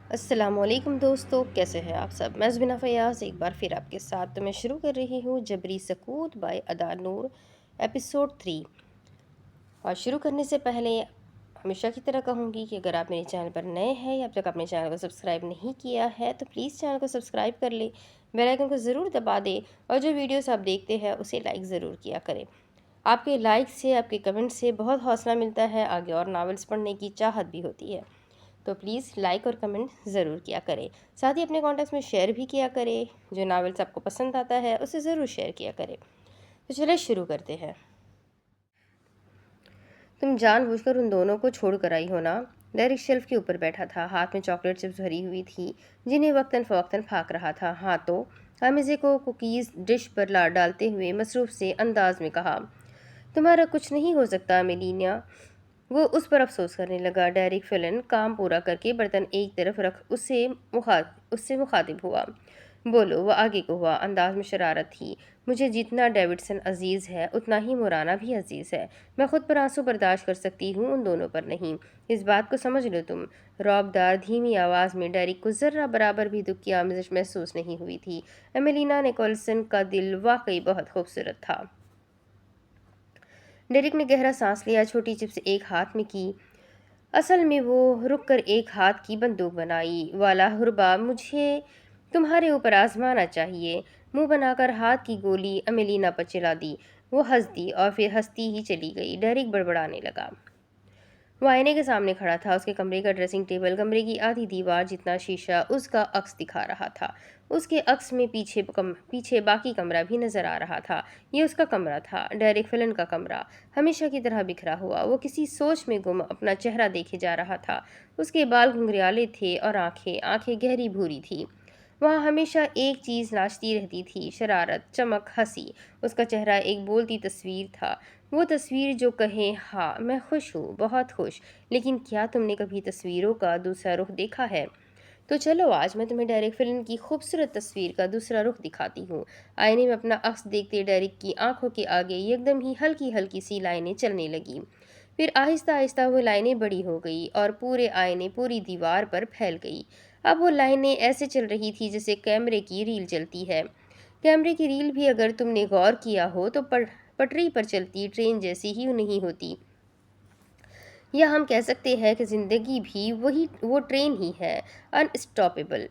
السلام علیکم دوستو، کیسے ہیں آپ سب؟ میں زبینہ فیاض ایک بار پھر آپ کے ساتھ تو میں شروع کر رہی ہوں جبری سکوت بائی ادا نور ایپیسوڈ 3۔ اور شروع کرنے سے پہلے ہمیشہ کی طرح کہوں گی کہ اگر آپ میرے چینل پر نئے ہیں یا اب تک اپنے چینل کو سبسکرائب نہیں کیا ہے تو پلیز چینل کو سبسکرائب کر لیں، بیل آئیکن کو ضرور دبا دیں اور جو ویڈیوز آپ دیکھتے ہیں اسے لائک ضرور کیا کریں۔ آپ کے لائک سے، آپ کے کمنٹ سے بہت حوصلہ ملتا ہے، آگے اور ناولز پڑھنے کی چاہت بھی ہوتی ہے، تو پلیز لائک اور کمنٹ ضرور کیا کریں۔ ساتھ ہی اپنے کانٹیکٹس میں شیئر بھی کیا کریں، جو ناولس آپ کو پسند آتا ہے اسے ضرور شیئر کیا کریں۔ تو چلے شروع کرتے ہیں۔ تم جان بوجھ کر ان دونوں کو چھوڑ کر آئی ہو نا؟ ڈیرک شیلف کے اوپر بیٹھا تھا، ہاتھ میں چاکلیٹ چپس بھری ہوئی تھی جنہیں وقتاً فوقتاً پھانک رہا تھا۔ ہاں تو حامزے کو کوکیز ڈش پر ڈالتے ہوئے مصروف سے انداز میں کہا، تمہارا کچھ نہیں ہو سکتا میلینا۔ وہ اس پر افسوس کرنے لگا۔ ڈیرک فلن کام پورا کر کے برتن ایک طرف رکھ اس سے مخاطب ہوا۔ بولو، وہ آگے کو ہوا، انداز میں شرارت تھی۔ مجھے جتنا ڈیوڈسن عزیز ہے اتنا ہی مورانا بھی عزیز ہے۔ میں خود پر آنسو برداشت کر سکتی ہوں، ان دونوں پر نہیں۔ اس بات کو سمجھ لو تم۔ رعب دار دھیمی آواز میں ڈیرک کو ذرہ برابر بھی دکھ کی آمیزش محسوس نہیں ہوئی تھی۔ ایمیلینا نیکولسن کا دل واقعی بہت خوبصورت تھا۔ ڈیرک نے گہرا سانس لیا، چھوٹی چپس ایک ہاتھ میں کی۔ اصل میں وہ رک کر ایک ہاتھ کی بندوق بنائی والا ہربا مجھے تمہارے اوپر آزمانا چاہیے۔ منہ بنا کر ہاتھ کی گولی امیلینا پر چلا دی۔ وہ ہنس دی اور پھر ہنستی ہی چلی گئی۔ ڈیرک بڑبڑانے لگا۔ وہ آئینے کے سامنے کھڑا تھا۔ اس کے کمرے کا ڈریسنگ ٹیبل کمرے کی آدھی دیوار جتنا شیشہ اس کا عکس دکھا رہا تھا۔ اس کے عکس میں پیچھے باقی کمرہ بھی نظر آ رہا تھا۔ یہ اس کا کمرہ تھا، ڈیرک فلن کا کمرہ، ہمیشہ کی طرح بکھرا ہوا۔ وہ کسی سوچ میں گم اپنا چہرہ دیکھے جا رہا تھا۔ اس کے بال گھنگریالے تھے اور آنکھیں گہری بھوری تھی۔ وہاں ہمیشہ ایک چیز ناچتی رہتی تھی، شرارت، چمک، ہنسی۔ اس کا چہرہ ایک بولتی تصویر تھا، وہ تصویر جو کہے، ہاں میں خوش ہوں، بہت خوش، لیکن کیا تم نے کبھی تصویروں کا دوسرا رخ دیکھا ہے؟ تو چلو آج میں تمہیں ڈیرک فلن کی خوبصورت تصویر کا دوسرا رخ دکھاتی ہوں۔ آئینے میں اپنا عکس دیکھتے ڈیرک کی آنکھوں کے آگے یکدم ہی ہلکی ہلکی سی لائنیں چلنے لگیں۔ پھر آہستہ آہستہ وہ لائنیں بڑی ہو گئی اور پورے آئینے پوری دیوار پر پھیل گئی۔ اب وہ لائنیں ایسے چل رہی تھی جیسے کیمرے کی ریل چلتی ہے۔ کیمرے کی ریل بھی اگر تم نے غور کیا ہو تو پٹری پر چلتی ٹرین جیسی ہی نہیں ہوتی، یا ہم کہہ سکتے ہیں کہ زندگی بھی وہ ٹرین ہی ہے، ان اسٹاپیبل۔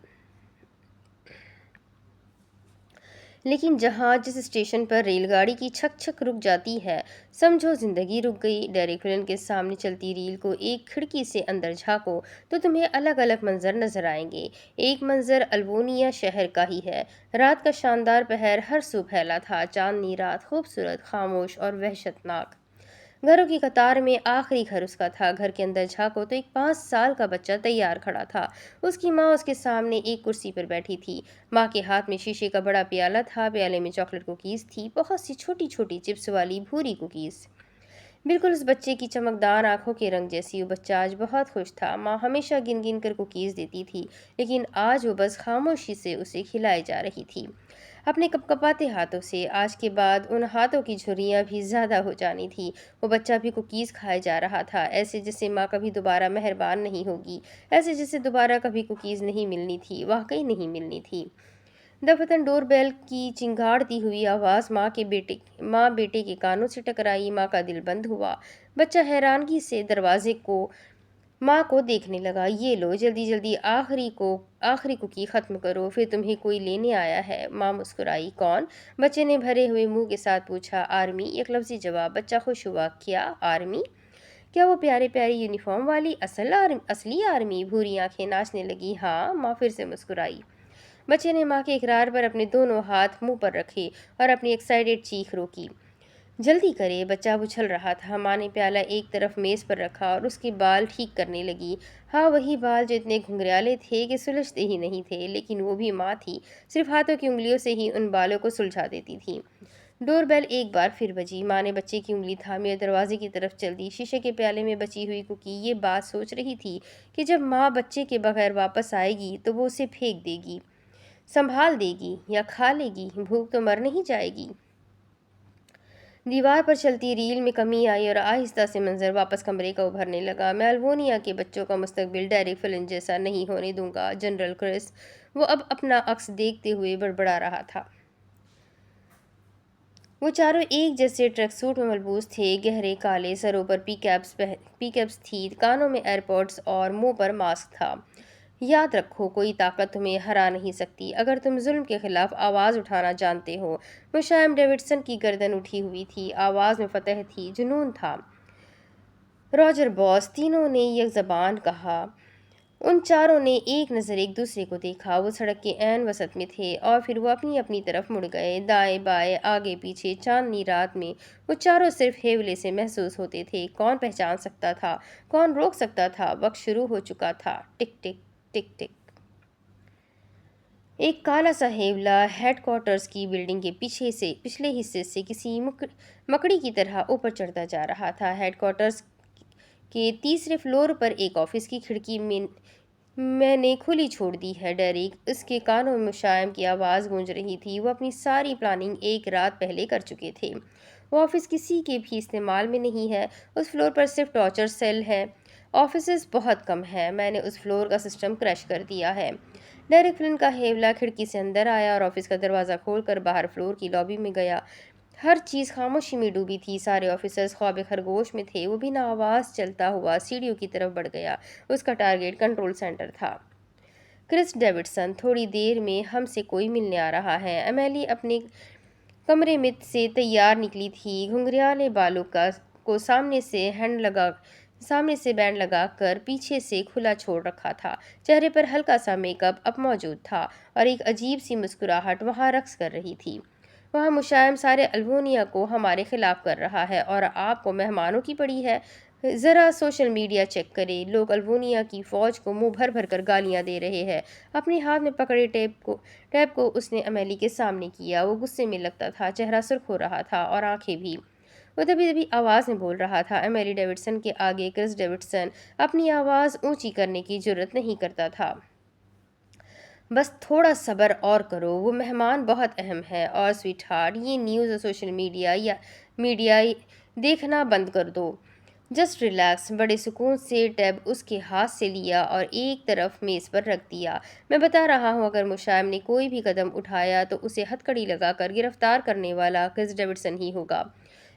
لیکن جس اسٹیشن پر ریل گاڑی کی چھک چھک رک جاتی ہے، سمجھو زندگی رک گئی۔ ڈیرک فلن کے سامنے چلتی ریل کو ایک کھڑکی سے اندر جھانکو تو تمہیں الگ الگ منظر نظر آئیں گے۔ ایک منظر البونیا شہر کا ہی ہے۔ رات کا شاندار پہر ہر سو پھیلا تھا، چاندنی رات، خوبصورت، خاموش اور وحشتناک۔ گھروں کی قطار میں آخری گھر اس کا تھا۔ گھر کے اندر جھانکو تو ایک 5 سال کا بچہ تیار کھڑا تھا۔ اس کی ماں اس کے سامنے ایک کرسی پر بیٹھی تھی۔ ماں کے ہاتھ میں شیشے کا بڑا پیالہ تھا، پیالے میں چاکلیٹ کوکیز تھی، بہت سی چھوٹی چھوٹی چپس والی بھوری کوکیز، بالکل اس بچے کی چمکدار آنکھوں کے رنگ جیسی۔ وہ بچہ آج بہت خوش تھا۔ ماں ہمیشہ گن گن کر کوکیز دیتی تھی، لیکن آج وہ بس خاموشی سے اسے کھلائے جا رہی تھی، اپنے کپکپاتے ہاتھوں سے۔ آج کے بعد ان ہاتھوں کی جھریاں بھی زیادہ ہو جانی تھی۔ وہ بچہ بھی کوکیز کھائے جا رہا تھا، ایسے جیسے ماں کبھی دوبارہ مہربان نہیں ہوگی، ایسے جیسے دوبارہ کبھی کوکیز نہیں ملنی تھی، واقعی نہیں ملنی تھی۔ دفتن ڈور بیل کی چنگھاڑتی ہوئی آواز ماں بیٹے کے کانوں سے ٹکرائی۔ ماں کا دل بند ہوا۔ بچہ حیرانگی سے ماں کو دیکھنے لگا۔ یہ لو، جلدی جلدی آخری کوکی ختم کرو، پھر تمہیں کوئی لینے آیا ہے۔ ماں مسکرائی۔ کون؟ بچے نے بھرے ہوئے منہ کے ساتھ پوچھا۔ آرمی، ایک لفظی جواب۔ بچہ خوش ہوا۔ کیا آرمی؟ کیا وہ پیاری پیاری یونیفارم والی اصلی آرمی؟ بھوری آنکھیں ناچنے لگی۔ ہاں، ماں پھر سے مسکرائی۔ بچے نے ماں کے اقرار پر اپنے دونوں ہاتھ منہ پر رکھے اور اپنی ایکسائٹڈ چیخ روکی۔ جلدی کرے، بچہ اچھل رہا تھا۔ ماں نے پیالہ ایک طرف میز پر رکھا اور اس کے بال ٹھیک کرنے لگی۔ ہاں، وہی بال جو اتنے گھنگریالے تھے کہ سلجھتے ہی نہیں تھے، لیکن وہ بھی ماں تھی، صرف ہاتھوں کی انگلیوں سے ہی ان بالوں کو سلجھا دیتی تھی۔ ڈور بیل ایک بار پھر بجی۔ ماں نے بچے کی انگلی تھامی اور دروازے کی طرف چل دی۔ شیشے کے پیالے میں بچی ہوئی کوکی یہ بات سوچ رہی تھی کہ جب ماں بچے کے بغیر واپس آئے گی تو وہ اسے پھینک دے گی، سنبھال دے گی یا کھا لے گی، بھوک تو مر نہیں جائے گی۔ دیوار پر چلتی ریل میں کمی آئی اور آہستہ سے منظر واپس کمرے کا ابھرنے لگا۔ میں الوونیا کے بچوں کا مستقبل ڈیریک فلن جیسا نہیں ہونے دوں گا، جنرل کرس، وہ اب اپنا عکس دیکھتے ہوئے بڑبڑا رہا تھا۔ وہ چاروں ایک جیسے ٹریک سوٹ میں ملبوس تھے، گہرے کالے سروں پر پی کیپس تھی، کانوں میں ایئر پوڈز اور منہ پر ماسک تھا۔ یاد رکھو، کوئی طاقت تمہیں ہرا نہیں سکتی اگر تم ظلم کے خلاف آواز اٹھانا جانتے ہو۔ مشائم ڈیوڈسن کی گردن اٹھی ہوئی تھی، آواز میں فتح تھی، جنون تھا۔ راجر باس، تینوں نے یک زبان کہا۔ ان چاروں نے ایک نظر ایک دوسرے کو دیکھا۔ وہ سڑک کے عین وسط میں تھے اور پھر وہ اپنی اپنی طرف مڑ گئے، دائیں بائیں، آگے پیچھے۔ چاندنی رات میں وہ چاروں صرف ہیولے سے محسوس ہوتے تھے۔ کون پہچان سکتا تھا؟ کون روک سکتا تھا؟ وقت شروع ہو چکا تھا۔ ٹک ٹک ٹک ٹک۔ ایک کالا سا ہیولا ہیڈ کوارٹرز کی بلڈنگ کے پچھلے حصے سے کسی مکڑی کی طرح اوپر چڑھتا جا رہا تھا۔ ہیڈ کوارٹرز کے تیسرے فلور پر ایک آفس کی کھڑکی میں نے کھلی چھوڑ دی ہے، ڈیریک۔ اس کے کانوں میں مشائم کی آواز گونج رہی تھی۔ وہ اپنی ساری پلاننگ ایک رات پہلے کر چکے تھے۔ وہ آفس کسی کے بھی استعمال میں نہیں ہے۔ اس فلور پر صرف ٹارچر سیل ہے۔ آفیسز بہت کم ہیں۔ میں نے اس فلور کا سسٹم کریش کر دیا ہے۔ ڈیریک فلن کا ہیولا کھڑکی سے اندر آیا اور آفس کا دروازہ کھول کر باہر فلور کی لابی میں گیا۔ ہر چیز خاموشی میں ڈوبی تھی۔ سارے آفیسرز خواب خرگوش میں تھے۔ وہ بنا آواز چلتا ہوا سیڑھیوں کی طرف بڑھ گیا۔ اس کا ٹارگٹ کنٹرول سینٹر تھا۔ کرس ڈیوڈسن، تھوڑی دیر میں ہم سے کوئی ملنے آ رہا ہے۔ ایمیلی اپنے کمرے میں سے تیار نکلی تھی، گھنگریالے بالوں کو سامنے سے بینڈ لگا کر پیچھے سے کھلا چھوڑ رکھا تھا۔ چہرے پر ہلکا سا میک اپ اب موجود تھا اور ایک عجیب سی مسکراہٹ وہاں رقص کر رہی تھی۔ وہاں مشائم سارے الوونیا کو ہمارے خلاف کر رہا ہے اور آپ کو مہمانوں کی پڑی ہے۔ ذرا سوشل میڈیا چیک کریں، لوگ الوونیا کی فوج کو منہ بھر بھر کر گالیاں دے رہے ہیں۔ اپنے ہاتھ میں پکڑے ٹیپ کو اس نے ایمیلی کے سامنے کیا۔ وہ غصے میں لگتا تھا، چہرہ سرخ ہو رہا تھا اور آنکھیں بھی۔ وہ دبی دبی آواز میں بول رہا تھا۔ ایمیلی ڈیوڈسن کے آگے کرس ڈیوڈسن اپنی آواز اونچی کرنے کی جرأت نہیں کرتا تھا۔ بس تھوڑا صبر اور کرو، وہ مہمان بہت اہم ہے۔ اور سویٹ ہارٹ، یہ نیوز اور سوشل میڈیا دیکھنا بند کر دو۔ Just relax. بڑے سکون سے ٹیب اس کے ہاتھ سے لیا اور ایک طرف میز پر رکھ دیا۔ میں بتا رہا ہوں، اگر مشائم نے کوئی بھی قدم اٹھایا تو اسے ہتھکڑی لگا کر گرفتار کرنے والا کرس ڈیوڈسن ہی ہوگا۔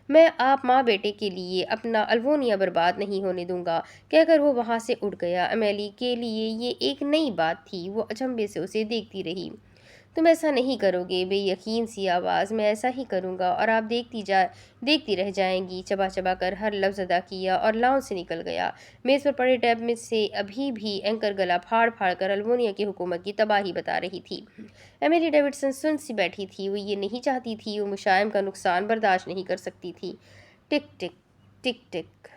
میں آپ ماں بیٹے کے لیے اپنا الوونیا برباد نہیں ہونے دوں گا، کہہ کر وہ وہاں سے اٹھ گیا۔ ایمیلی کے لیے یہ ایک نئی بات تھی۔ وہ اچنبھے سے اسے دیکھتی رہی۔ تم ایسا نہیں کرو گے، بے یقین سی آواز۔ میں ایسا ہی کروں گا اور آپ دیکھتی رہ جائیں گی۔ چبا چبا کر ہر لفظ ادا کیا اور لاؤنج سے نکل گیا۔ میز پر پڑے ٹیب میں سے ابھی بھی اینکر گلا پھاڑ پھاڑ کر الوونیا کی حکومت کی تباہی بتا رہی تھی۔ ایمیلی ڈیوڈسن سن سی بیٹھی تھی۔ وہ یہ نہیں چاہتی تھی، وہ مشائم کا نقصان برداشت نہیں کر سکتی تھی۔ ٹک ٹک ٹک ٹک۔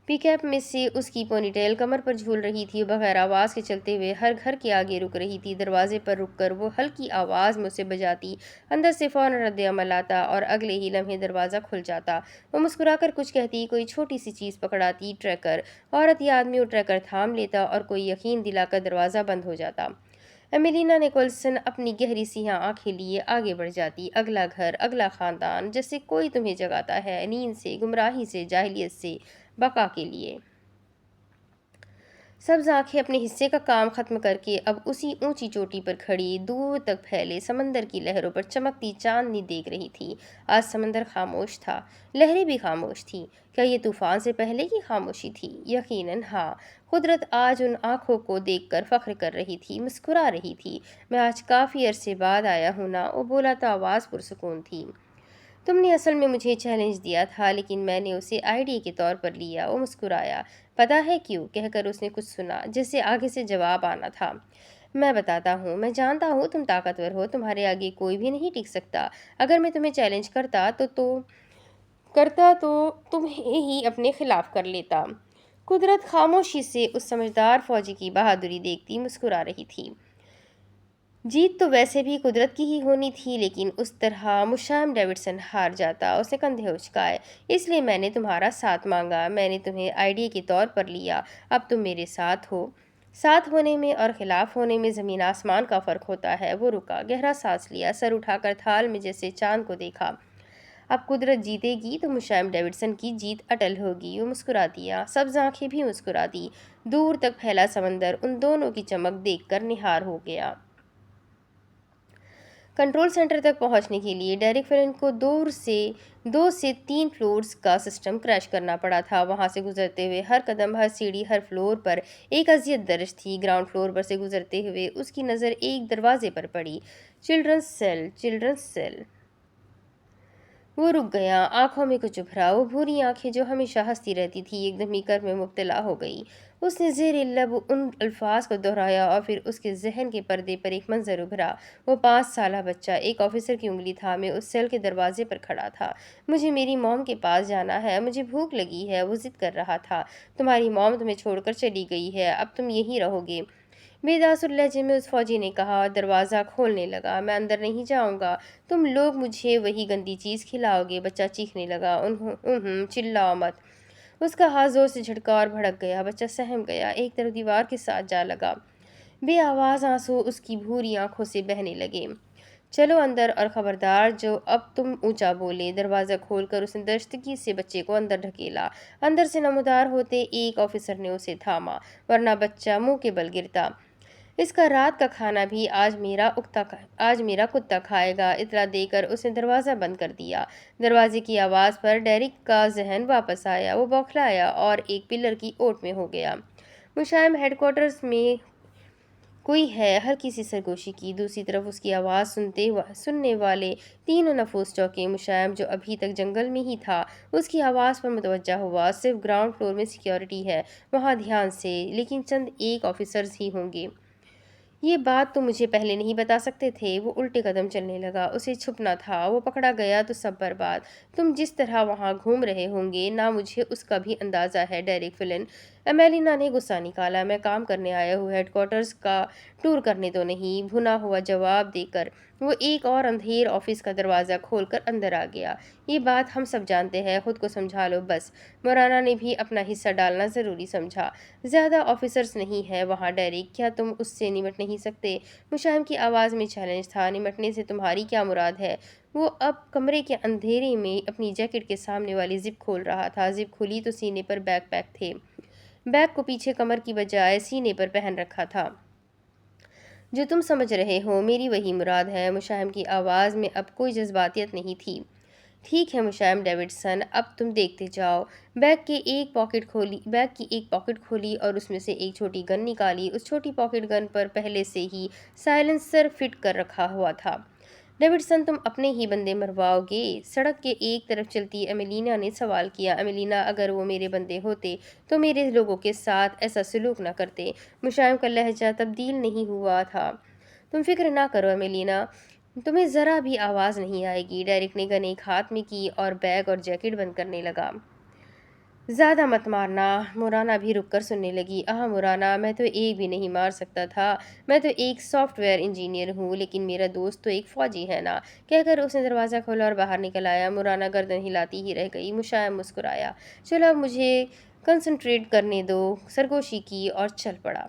پی کیپ میں سے اس کی پونی ٹیل کمر پر جھول رہی تھی۔ وہ بغیر آواز کے چلتے ہوئے ہر گھر کے آگے رک رہی تھی۔ دروازے پر رک کر وہ ہلکی آواز میں اسے بجاتی، اندر سے فوراً رد عمل آتا اور اگلے ہی لمحے دروازہ کھل جاتا۔ وہ مسکرا کر کچھ کہتی، کوئی چھوٹی سی چیز پکڑاتی، ٹریکر۔ عورت یا آدمی وہ ٹریکر تھام لیتا اور کوئی یقین دلا کر دروازہ بند ہو جاتا۔ ایمیلینا نکولسن اپنی گہری سیاہ آنکھیں لیے آگے بڑھ جاتی۔ اگلا گھر، اگلا خاندان، جیسے کوئی تمہیں جگاتا ہے، نیند سے، گمراہی سے، جاہلیت سے، بقا کے لیے۔ سبز آنکھیں اپنے حصے کا کام ختم کر کے اب اسی اونچی چوٹی پر کھڑی دور تک پھیلے سمندر کی لہروں پر چمکتی چاندنی دیکھ رہی تھی۔ آج سمندر خاموش تھا، لہریں بھی خاموش تھیں۔ کیا یہ طوفان سے پہلے کی خاموشی تھی؟ یقیناً ہاں۔ قدرت آج ان آنکھوں کو دیکھ کر فخر کر رہی تھی، مسکرا رہی تھی۔ میں آج کافی عرصے بعد آیا ہوں نا، وہ بولا تو آواز پرسکون تھی۔ تم نے اصل میں مجھے چیلنج دیا تھا، لیکن میں نے اسے آئیڈیا کے طور پر لیا۔ وہ مسکرایا۔ پتہ ہے کیوں؟ کہہ کر اس نے کچھ سنا جیسے آگے سے جواب آنا تھا۔ میں بتاتا ہوں۔ میں جانتا ہوں تم طاقتور ہو، تمہارے آگے کوئی بھی نہیں ٹک سکتا۔ اگر میں تمہیں چیلنج کرتا تو تمہیں ہی اپنے خلاف کر لیتا۔ قدرت خاموشی سے اس سمجھدار فوجی کی بہادری دیکھتی مسکرا رہی تھی۔ جیت تو ویسے بھی قدرت کی ہی ہونی تھی، لیکن اس طرح مشائم ڈیوڈسن ہار جاتا۔ اس نے کندھے اچکائے۔ اس لیے میں نے تمہارا ساتھ مانگا، میں نے تمہیں آئیڈیا کے طور پر لیا، اب تم میرے ساتھ ہو۔ ساتھ ہونے میں اور خلاف ہونے میں زمین آسمان کا فرق ہوتا ہے۔ وہ رکا، گہرا سانس لیا، سر اٹھا کر تھال میں جیسے چاند کو دیکھا۔ اب قدرت جیتے گی تو مشائم ڈیوڈسن کی جیت اٹل ہوگی۔ وہ مسکرا دیا، سبز آنکھیں بھی مسکرا دی۔ دور تک پھیلا سمندر ان دونوں کی چمک دیکھ کر نہار ہو گیا۔ کنٹرول سینٹر تک پہنچنے کے لیے ڈیرک فلن کو دو سے تین فلورز کا سسٹم کریش کرنا پڑا تھا۔ وہاں سے گزرتے ہوئے ہر قدم، ہر سیڑھی، ہر فلور پر ایک اذیت درج تھی۔ گراؤنڈ فلور پر سے گزرتے ہوئے اس کی نظر ایک دروازے پر پڑی، چلڈرنز سیل، چلڈرنز سیل۔ وہ رک گیا، آنکھوں میں کچھ ابھرا۔ وہ بھوری آنکھیں جو ہمیشہ ہنستی رہتی تھی ایک دم ہی کرب میں مبتلا ہو گئی۔ اس نے زیر لب ان الفاظ کو دہرایا اور پھر اس کے ذہن کے پردے پر ایک منظر ابھرا۔ وہ 5 سالہ بچہ ایک آفیسر کی انگلی تھامے اس سیل کے دروازے پر کھڑا تھا۔ مجھے میری موم کے پاس جانا ہے، مجھے بھوک لگی ہے، وہ ضد کر رہا تھا۔ تمہاری موم تمہیں چھوڑ کر چلی گئی ہے، اب تم یہیں رہو گے، بے تاثر لہجے میں اس فوجی نے کہا۔ دروازہ کھولنے لگا۔ میں اندر نہیں جاؤں گا، تم لوگ مجھے وہی گندی چیز کھلاؤ گے۔ بچہ چیخنے لگا، چلاؤ مت۔ اس کا ہاتھ زور سے جھٹکا اور بھڑک گیا۔ بچہ سہم گیا، ایک طرف دیوار کے ساتھ جا لگا۔ بے آواز آنسو اس کی بھوری آنکھوں سے بہنے لگے۔ چلو اندر، اور خبردار جو اب تم اونچا بولے۔ دروازہ کھول کر اس نے درستگی سے بچے کو اندر ڈھکیلا۔ اندر سے نمودار ہوتے ایک آفیسر نے اسے تھاما، ورنہ بچہ منہ کے بل گرتا۔ اس کا رات کا کھانا بھی آج میرا کتا کھائے گا، اطلاع دے کر اس نے دروازہ بند کر دیا۔ دروازے کی آواز پر ڈیرک کا ذہن واپس آیا۔ وہ بوکھلایا اور ایک پلر کی اوٹ میں ہو گیا۔ مشائم ہیڈ کوارٹرز میں کوئی ہے، ہلکی سی سرگوشی کی۔ دوسری طرف اس کی آواز سننے والے تینوں نفوس چونکے۔ مشائم جو ابھی تک جنگل میں ہی تھا اس کی آواز پر متوجہ ہوا۔ صرف گراؤنڈ فلور میں سیکیورٹی ہے، وہاں دھیان سے، لیکن چند ایک آفیسرز ہی ہوں گے۔ یہ بات تم مجھے پہلے نہیں بتا سکتے تھے؟ وہ الٹے قدم چلنے لگا۔ اسے چھپنا تھا، وہ پکڑا گیا تو سب برباد۔ تم جس طرح وہاں گھوم رہے ہوں گے نہ مجھے اس کا بھی اندازہ ہے ڈیرک فلن۔ امیلینا نے غصہ نکالا۔ میں کام کرنے آیا ہوں، ہیڈ کوارٹرز کا ٹور کرنے تو نہیں، بھنا ہوا جواب دے کر وہ ایک اور اندھیر آفس کا دروازہ کھول کر اندر آ گیا۔ یہ بات ہم سب جانتے ہیں، خود کو سمجھا لو بس۔ مورانا نے بھی اپنا حصہ ڈالنا ضروری سمجھا۔ زیادہ آفیسرز نہیں ہیں وہاں ڈیرک، کیا تم اس سے نمٹ نہیں سکتے؟ مشائم کی آواز میں چیلنج تھا۔ نمٹنے سے تمہاری کیا مراد ہے؟ وہ اب کمرے کے اندھیرے میں اپنی جیکٹ کے سامنے والی زپ کھول رہا تھا۔ زپ کھلی تو سینے پر بیک پیک تھے۔ بیگ کو پیچھے کمر کی بجائے سینے پر پہن رکھا تھا۔ جو تم سمجھ رہے ہو میری وہی مراد ہے۔ مشائم کی آواز میں اب کوئی جذباتیت نہیں تھی۔ ٹھیک ہے مشائم ڈیوڈسن، اب تم دیکھتے جاؤ۔ بیگ کی ایک پاکٹ کھولی اور اس میں سے ایک چھوٹی گن نکالی۔ اس چھوٹی پاکٹ گن پر پہلے سے ہی سائلنسر فٹ کر رکھا ہوا تھا۔ ڈیوڈسن، تم اپنے ہی بندے مرواؤ گے؟ سڑک کے ایک طرف چلتی ایمیلینا نے سوال کیا۔ ایمیلینا، اگر وہ میرے بندے ہوتے تو میرے لوگوں کے ساتھ ایسا سلوک نہ کرتے۔ مشائم کا لہجہ تبدیل نہیں ہوا تھا۔ تم فکر نہ کرو ایمیلینا، تمہیں ذرا بھی آواز نہیں آئے گی۔ ڈیرک نے گن ایک ہاتھ میں کی اور بیگ اور جیکٹ بند کرنے لگا۔ زیادہ مت مارنا۔ مورانا بھی رک کر سننے لگی۔ مورانا، میں تو ایک بھی نہیں مار سکتا تھا، میں تو ایک سافٹ ویئر انجینئر ہوں، لیکن میرا دوست تو ایک فوجی ہے نا، کہہ کر اس نے دروازہ کھولا اور باہر نکل آیا۔ مورانا گردن ہلاتی ہی رہ گئی۔ مشائم مسکرایا۔ چلو اب مجھے کنسنٹریٹ کرنے دو، سرگوشی کی اور چل پڑا۔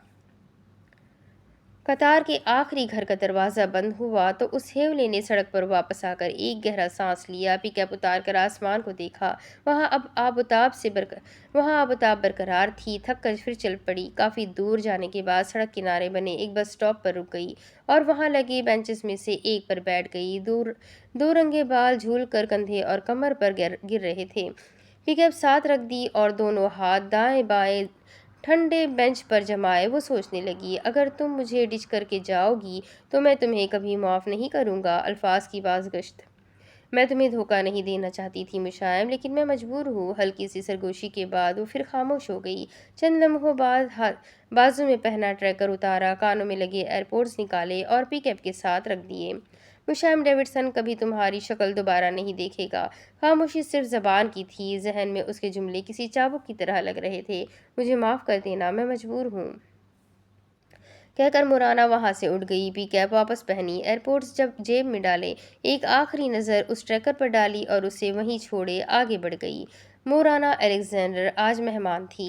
قطار کے آخری گھر کا دروازہ بند ہوا تو اس ہیولے نے سڑک پر واپس آ کر ایک گہرا سانس لیا۔ پک اپ اتار کر آسمان کو دیکھا، وہاں آب و تاب برقرار تھی۔ تھک کر پھر چل پڑی۔ کافی دور جانے کے بعد سڑک کنارے بنے ایک بس اسٹاپ پر رک گئی اور وہاں لگے بینچز میں سے ایک پر بیٹھ گئی۔ دو رنگے بال جھول کر کندھے اور کمر پر گر رہے تھے۔ پک اپ ساتھ رکھ دی اور دونوں ہاتھ دائیں بائیں ٹھنڈے بینچ پر جمائے وہ سوچنے لگی، اگر تم مجھے ڈچ کر کے جاؤ گی تو میں تمہیں کبھی معاف نہیں کروں گا۔ الفاظ کی بازگشت۔ میں تمہیں دھوکہ نہیں دینا چاہتی تھی مشائم، لیکن میں مجبور ہوں۔ ہلکی سی سرگوشی کے بعد وہ پھر خاموش ہو گئی۔ چند لمحوں بعد بازو میں پہنا ٹریکر اتارا، کانوں میں لگے ایئرپوڈز نکالے اور پک اپ کے ساتھ رکھ دیے۔ مشائم ڈیوڈسن کبھی تمہاری شکل دوبارہ نہیں دیکھے گا۔ خاموشی صرف زبان کی تھی، ذہن میں اس کے جملے کسی چابک کی طرح لگ رہے تھے۔ مجھے معاف کر دینا، میں مجبور ہوں، کہہ کر مورانا وہاں سے اٹھ گئی۔ پک اپ واپس پہنی، ایئرپوڈز جیب میں ڈالے، ایک آخری نظر اس ٹریکر پر ڈالی اور اسے وہیں چھوڑے آگے بڑھ گئی۔ مورانا الیگزینڈر آج مہمان تھی۔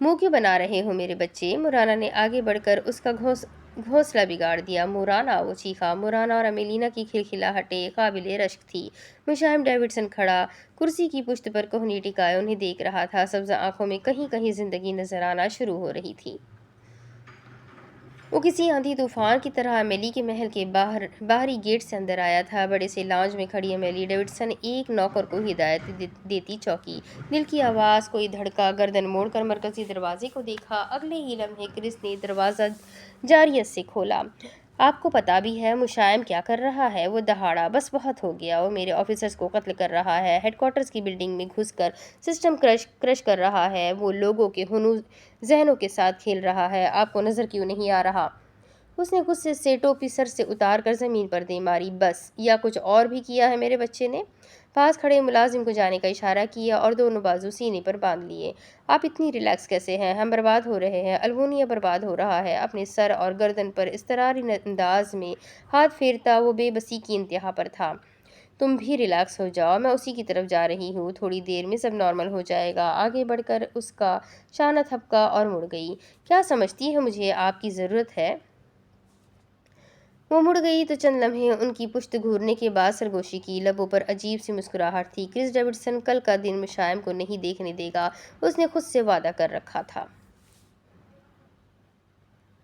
منہ کیوں بنا رہے ہو میرے بچے؟ مورانا نے آگے بڑھ کر اس کا گھونسلہ بگاڑ دیا۔ مورانا، وہ چیخا۔ مورانا اور امیلینا کی کھلکھلاہٹیں قابل رشک تھی۔ مشائم ڈیوڈسن کھڑا کرسی کی پشت پر کوہنی ٹکائے انہیں دیکھ رہا تھا۔ سبز آنکھوں میں کہیں کہیں زندگی نظر آنا شروع ہو رہی تھی۔ وہ کسی آندھی طوفان کی طرح امیلی کے محل کے باہری گیٹ سے اندر آیا تھا۔ بڑے سے لاؤنج میں کھڑی امیلی ڈیوڈسن ایک نوکر کو ہدایت دیتی چوکی۔ دل کی آواز، کوئی دھڑکا۔ گردن موڑ کر مرکزی دروازے کو دیکھا۔ اگلے ہی لمحے کرس نے دروازہ جاریت سے کھولا۔ آپ کو پتہ بھی ہے مشائم کیا کر رہا ہے؟ وہ دہاڑا۔ بس بہت ہو گیا، وہ میرے آفیسرز کو قتل کر رہا ہے، ہیڈ کوارٹرز کی بلڈنگ میں گھس کر سسٹم کرش کر رہا ہے، وہ لوگوں کے ذہنوں کے ساتھ کھیل رہا ہے۔ آپ کو نظر کیوں نہیں آ رہا؟ اس نے غصے سے ٹوپی سر سے اتار کر زمین پر دے ماری۔ بس، یا کچھ اور بھی کیا ہے میرے بچے نے؟ پاس کھڑے ملازم کو جانے کا اشارہ کیا اور دونوں بازو سینے پر باندھ لیے۔ آپ اتنی ریلیکس کیسے ہیں؟ ہم برباد ہو رہے ہیں، الوونیا برباد ہو رہا ہے۔ اپنے سر اور گردن پر اضطراری انداز میں ہاتھ پھیرتا وہ بے بسی کی انتہا پر تھا۔ تم بھی ریلیکس ہو جاؤ، میں اسی کی طرف جا رہی ہوں، تھوڑی دیر میں سب نارمل ہو جائے گا۔ آگے بڑھ کر اس کا شانہ تھپکا اور مڑ گئی۔ کیا سمجھتی ہے مجھے آپ کی ضرورت ہے؟ وہ مڑ گئی تو چند لمحے ان کی پشت گھورنے کے بعد سرگوشی کی۔ لبوں پر عجیب سی مسکراہٹ تھی۔ کرس ڈیوڈسن کل کا دن مشائم کو نہیں دیکھنے دے گا، اس نے خود سے وعدہ کر رکھا تھا۔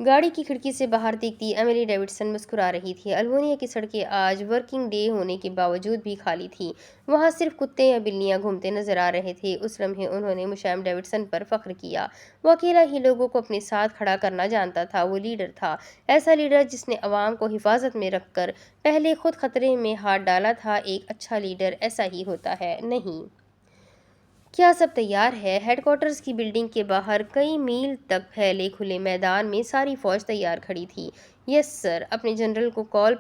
گاڑی کی کھڑکی سے باہر دیکھتی امیلی ڈیوڈسن مسکرا رہی تھی۔ الوونیا کی سڑکیں آج ورکنگ ڈے ہونے کے باوجود بھی خالی تھیں۔ وہاں صرف کتے یا بلیاں گھومتے نظر آ رہے تھے۔ اس لمحے انہوں نے مشائم ڈیوڈسن پر فخر کیا۔ وہ اکیلا ہی لوگوں کو اپنے ساتھ کھڑا کرنا جانتا تھا۔ وہ لیڈر تھا، ایسا لیڈر جس نے عوام کو حفاظت میں رکھ کر پہلے خود خطرے میں ہاتھ ڈالا تھا۔ ایک اچھا لیڈر ایسا ہی ہوتا ہے، نہیں؟ کیا سب تیار ہے؟ ہیڈ کوارٹرز کی بلڈنگ کے باہر کئی میل تک پھیلے کھلے میدان میں ساری فوج تیار کھڑی تھی۔ یس سر، اپنے جنرل کی کال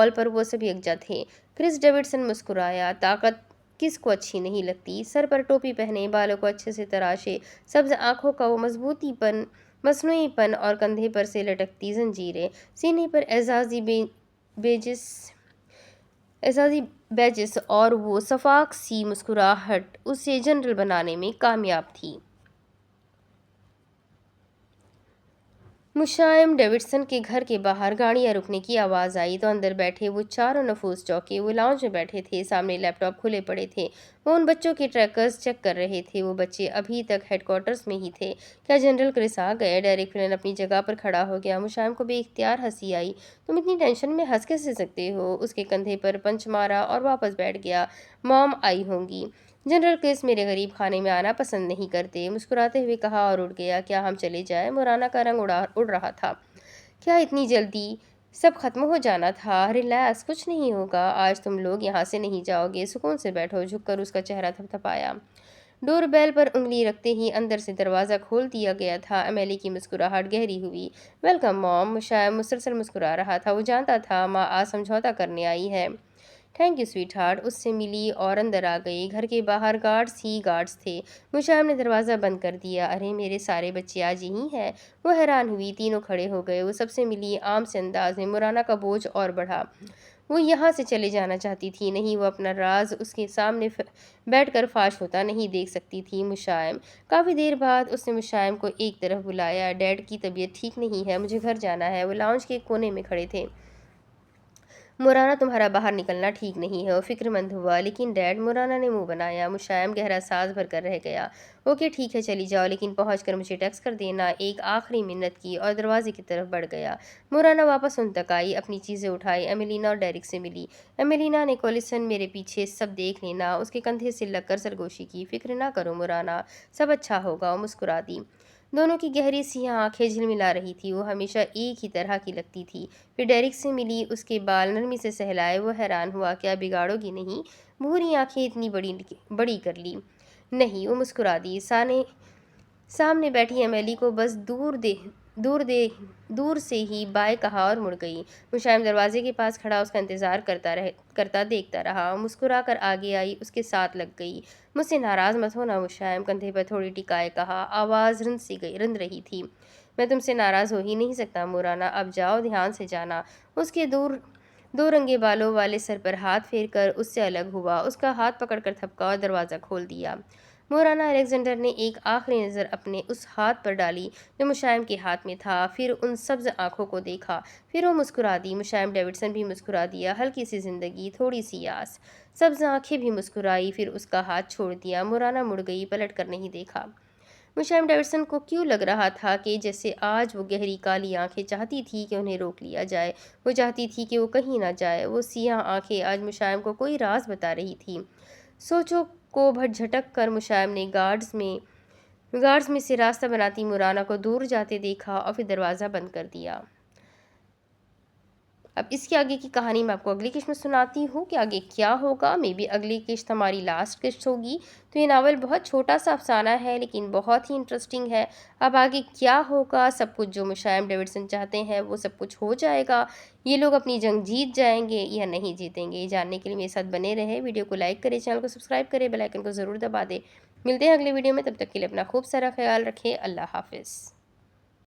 پر وہ سب یکجا تھے۔ کرس ڈیوڈسن مسکرایا۔ طاقت کس کو اچھی نہیں لگتی؟ سر پر ٹوپی پہنے، بالوں کو اچھے سے تراشے، سبز آنکھوں کا وہ مصنوعی پن اور کندھے پر سے لٹکتی زنجیریں، سینے پر اعزازی بیجز اور وہ شفاف سی مسکراہٹ اسے جنرل بنانے میں کامیاب تھی۔ مشائم ڈیوڈسن کے گھر کے باہر گاڑیاں رکنے کی آواز آئی تو اندر بیٹھے وہ چاروں نفوس چوکے۔ وہ لاؤنج میں بیٹھے تھے، سامنے لیپ ٹاپ کھلے پڑے تھے۔ وہ ان بچوں کے ٹریکرز چیک کر رہے تھے۔ وہ بچے ابھی تک ہیڈ کوارٹرز میں ہی تھے۔ کیا جنرل کرس آ گئے؟ ڈیرک فلن اپنی جگہ پر کھڑا ہو گیا۔ مشائم کو بے اختیار ہنسی آئی۔ تم اتنی ٹینشن میں ہنس کیسے سکتے ہو؟ اس کے کندھے پر پنچ مارا اور واپس بیٹھ گیا۔ مام آئی ہوں گی۔ جنرل کرس میرے غریب خانے میں آنا پسند نہیں کرتے، مسکراتے ہوئے کہا اور اٹھ گیا۔ کیا ہم چلے جائیں؟ مورانا کا رنگ اڑ رہا تھا۔ کیا اتنی جلدی؟ سب ختم ہو جانا تھا۔ ریلیکس، کچھ نہیں ہوگا، آج تم لوگ یہاں سے نہیں جاؤ گے، سکون سے بیٹھو۔ جھک کر اس کا چہرہ تھپتھپایا۔ ڈور بیل پر انگلی رکھتے ہی اندر سے دروازہ کھول دیا گیا تھا۔ امیلی کی مسکراہٹ گہری ہوئی۔ ویلکم مام۔ مشائم مسلسل مسکرا رہا تھا۔ وہ جانتا تھا ماں آج سمجھوتا کرنے آئی ہے۔ Thank you sweetheart. اس سے ملی اور اندر آ گئی۔ گھر کے باہر گارڈز تھے۔ مشائم نے دروازہ بند کر دیا۔ ارے میرے سارے بچے آج یہیں ہیں؟ وہ حیران ہوئی۔ تینوں کھڑے ہو گئے۔ وہ سب سے ملی عام سے انداز میں۔ مورانا کا بوجھ اور بڑھا۔ وہ یہاں سے چلے جانا چاہتی تھی، نہیں، وہ اپنا راز اس کے سامنے بیٹھ کر فاش ہوتا نہیں دیکھ سکتی تھی۔ مشائم۔ کافی دیر بعد اس نے مشائم کو ایک طرف بلایا۔ ڈیڈ کی طبیعت ٹھیک نہیں ہے، مجھے گھر جانا ہے۔ وہ لاؤنج کے ایک کونے میں کھڑے تھے۔ مورانا تمہارا باہر نکلنا ٹھیک نہیں ہے، وہ فکر مند ہوا۔ لیکن ڈیڈ، مورانا نے منہ بنایا۔ مشائم گہرا سانس بھر کر رہ گیا۔ اوکے ٹھیک ہے، چلی جاؤ، لیکن پہنچ کر مجھے ٹیکسٹ کر دینا۔ ایک آخری منت کی اور دروازے کی طرف بڑھ گیا۔ مورانا واپس ان تک آئی، اپنی چیزیں اٹھائی، امیلینا اور ڈیرک سے ملی۔ امیلینا نے کہا لسن، میرے پیچھے سب دیکھ لینا۔ اس کے کندھے سے لگ کر سرگوشی کی۔ فکر نہ کرو مورانا، سب اچھا ہوگا۔ وہ مسکرا دی۔ دونوں کی گہری سیاہ آنکھیں جھلملا رہی تھی۔ وہ ہمیشہ ایک ہی طرح کی لگتی تھی۔ پھر ڈیرک سے ملی، اس کے بال نرمی سے سہلائے۔ وہ حیران ہوا، کیا بگاڑو گی نہیں؟ بھوری آنکھیں اتنی بڑی کر لی۔ نہیں، وہ مسکرا دی۔ سامنے بیٹھی امیلی کو بس دور سے ہی بائے کہا اور مڑ گئی۔ مشائم دروازے کے پاس کھڑا اس کا انتظار کرتا دیکھتا رہا۔ مسکرا کر آگے آئی، اس کے ساتھ لگ گئی۔ مجھ سے ناراض مت ہونا مشائم، کندھے پر تھوڑی ٹکائے کہا، آواز رند رہی تھی۔ میں تم سے ناراض ہو ہی نہیں سکتا مورانا، اب جاؤ، دھیان سے جانا۔ اس کے دور دو رنگے بالوں والے سر پر ہاتھ پھیر کر اس سے الگ ہوا، اس کا ہاتھ پکڑ کر تھپکا اور دروازہ کھول دیا۔ مولانا الیگزینڈر نے ایک آخری نظر اپنے اس ہاتھ پر ڈالی جو مشائم کے ہاتھ میں تھا، پھر ان سبز آنکھوں کو دیکھا، پھر وہ مسکرا دی۔ مشائم ڈیوڈسن بھی مسکرا دیا، ہلکی سی زندگی، تھوڑی سی آس۔ سبز آنکھیں بھی مسکرائی، پھر اس کا ہاتھ چھوڑ دیا۔ مولانا مڑ گئی، پلٹ کر نہیں دیکھا۔ مشائم ڈیوڈسن کو کیوں لگ رہا تھا کہ جیسے آج وہ گہری کالی آنکھیں چاہتی تھی کہ انہیں روک لیا جائے، وہ چاہتی تھی کہ وہ کہیں نہ جائے۔ وہ سیاہ آنکھیں آج مشائم کو کوئی راز بتا رہی تھیں۔ سوچوں کو بھٹ جھٹک کر مشائم نے گارڈز میں سے راستہ بناتی مولانا کو دور جاتے دیکھا اور پھر دروازہ بند کر دیا۔ اب اس کے آگے کی کہانی میں آپ کو اگلی قسط میں سناتی ہوں کہ آگے کیا ہوگا۔ مے بی اگلی قسط ہماری لاسٹ قسط ہوگی۔ تو یہ ناول بہت چھوٹا سا افسانہ ہے لیکن بہت ہی انٹرسٹنگ ہے۔ اب آگے کیا ہوگا، سب کچھ جو مشائم ڈیوڈسن چاہتے ہیں وہ سب کچھ ہو جائے گا، یہ لوگ اپنی جنگ جیت جائیں گے یا نہیں جیتیں گے، یہ جاننے کے لیے میرے ساتھ بنے رہے۔ ویڈیو کو لائک کریں، چینل کو سبسکرائب کریں، بیل آئیکن کو ضرور دبا دیں۔ ملتے ہیں اگلے ویڈیو میں، تب تک کے لیے اپنا خوب سارا خیال رکھیں۔ اللہ حافظ۔